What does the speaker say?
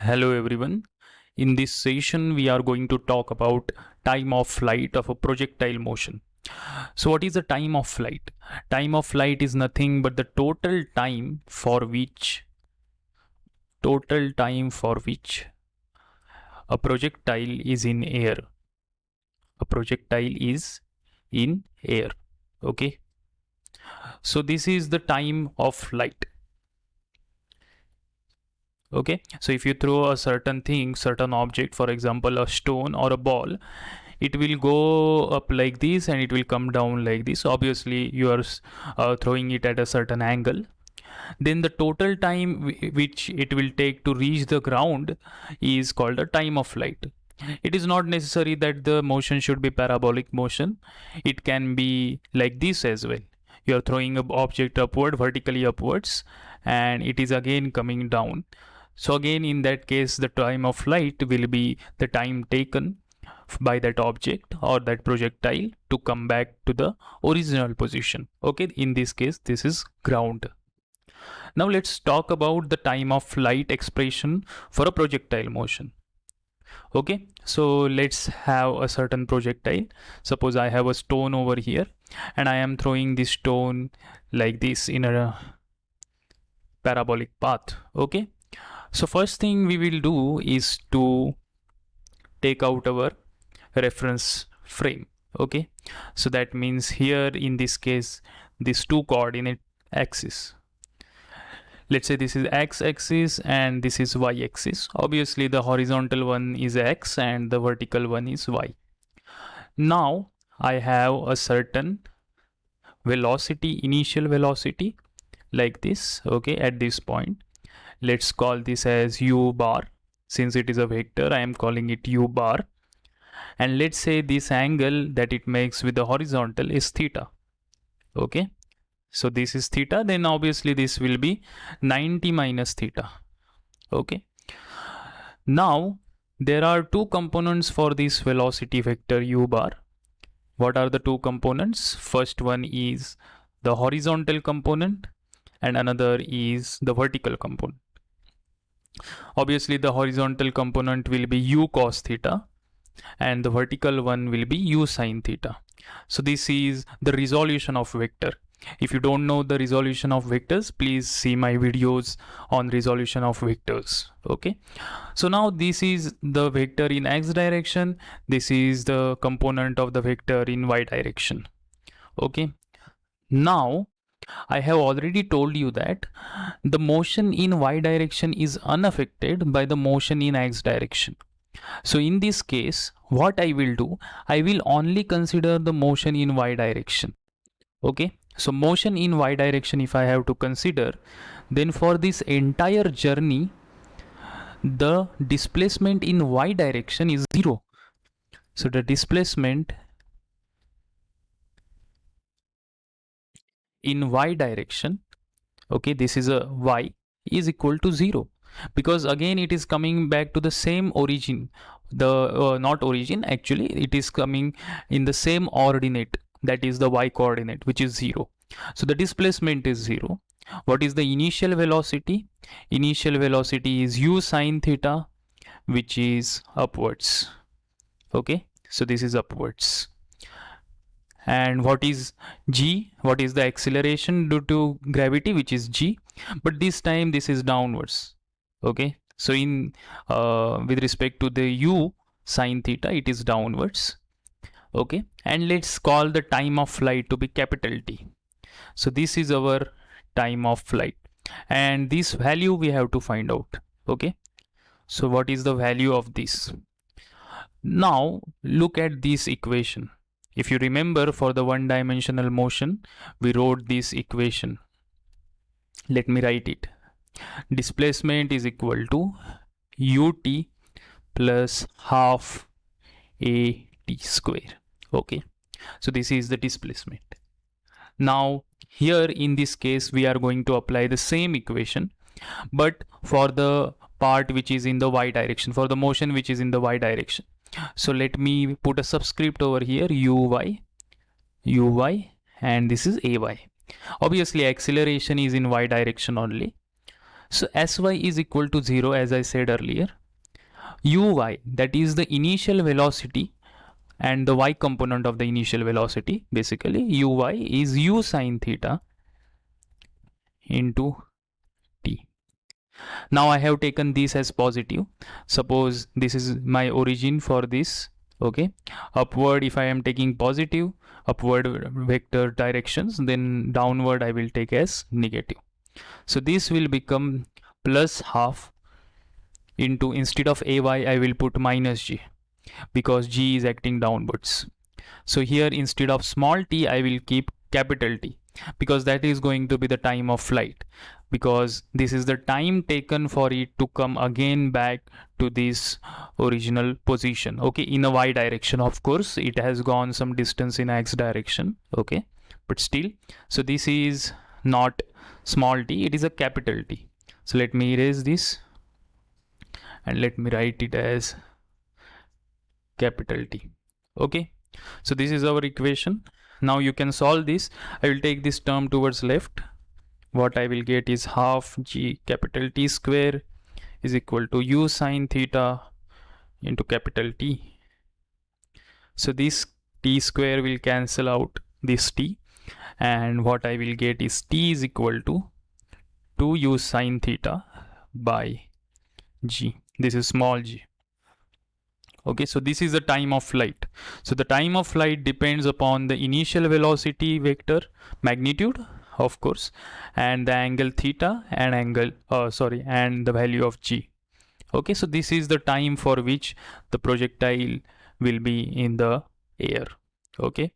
Hello everyone. In this session, we are going to talk about time of flight of a projectile motion. So what is the time of flight? Time of flight is nothing but the total time for which a projectile is in air. A projectile is in air. Okay. So this is the time of flight. Okay, so if you throw a certain object, for example a stone or a ball, it will go up like this and it will come down like this. Obviously you are throwing it at a certain angle. Then the total time which it will take to reach the ground is called the time of flight. It is not necessary that the motion should be parabolic motion. It can be like this as well. You are throwing an object upward, vertically upwards, and it is again coming down. So again, in that case, the time of flight will be the time taken by that object or that projectile to come back to the original position. Okay, in this case, this is ground. Now let's talk about the time of flight expression for a projectile motion. Okay, so let's have a certain projectile. Suppose I have a stone over here and I am throwing this stone like this in a parabolic path. Okay, so first thing we will do is to take out our reference frame. Okay, so that means here in this case these two coordinate axes, let's say this is x axis and this is y axis. Obviously the horizontal one is x and the vertical one is y. Now I have a certain velocity, initial velocity like this. Okay, at this point let's call this as u bar. Since it is a vector, I am calling it u bar. And let's say this angle that it makes with the horizontal is theta. Okay, so this is theta, then obviously this will be 90 minus theta. Okay, now there are two components for this velocity vector u bar. What are the two components? First one is the horizontal component and another is the vertical component. Obviously the horizontal component will be u cos theta and the vertical one will be u sin theta. So this is the resolution of vector. If you don't know the resolution of vectors, please see my videos on resolution of vectors. Okay, so now this is the vector in x direction, this is the component of the vector in y direction. Okay, now I have already told you that the motion in y direction is unaffected by the motion in x direction. So in this case, what I will do, I will only consider the motion in y direction. Okay, so motion in y direction if I have to consider, then for this entire journey, the displacement in y direction is 0. So the displacement in y direction, okay, this is a y, is equal to 0, because again it is coming back to the same origin, the not origin, actually it is coming in the same ordinate, that is the y coordinate, which is 0. So the displacement is 0. What is the initial velocity? Initial velocity is u sin theta, which is upwards. Okay, so this is upwards. And what is g? What is the acceleration due to gravity, which is g, but this time this is downwards. Okay, so in with respect to the u sin theta, it is downwards. Okay, and let's call the time of flight to be capital T. So this is our time of flight and this value we have to find out. Okay, so what is the value of this? Now look at this equation. If you remember, for the one-dimensional motion, we wrote this equation. Let me write it. Displacement is equal to ut plus half a t square. Okay, so this is the displacement. Now here in this case, we are going to apply the same equation, but for the part which is in the y direction, for the motion which is in the y direction. So let me put a subscript over here, uy, and this is ay. Obviously acceleration is in y direction only. So Sy is equal to 0, as I said earlier. Uy, that is the initial velocity, and the y component of the initial velocity, basically uy is u sine theta into t. Now I have taken this as positive. Suppose this is my origin for this. Okay, upward, if I am taking positive upward vector directions, then downward I will take as negative. So this will become plus half into, instead of ay I will put minus g, because g is acting downwards. So here instead of small t I will keep capital T, because that is going to be the time of flight, because this is the time taken for it to come again back to this original position. Okay, in a y direction, of course it has gone some distance in x direction. Okay, but still, so this is not small t, it is a capital T. So let me erase this and let me write it as capital T. Okay, so this is our equation. Now you can solve this. I will take this term towards left. What I will get is half g capital T square is equal to u sine theta into capital T. So this t square will cancel out this t, and what I will get is t is equal to 2 u sine theta by g. This is small g. Okay, so this is the time of flight. So the time of flight depends upon the initial velocity vector magnitude, of course, and the angle theta and and the value of g. Okay, so this is the time for which the projectile will be in the air. Okay,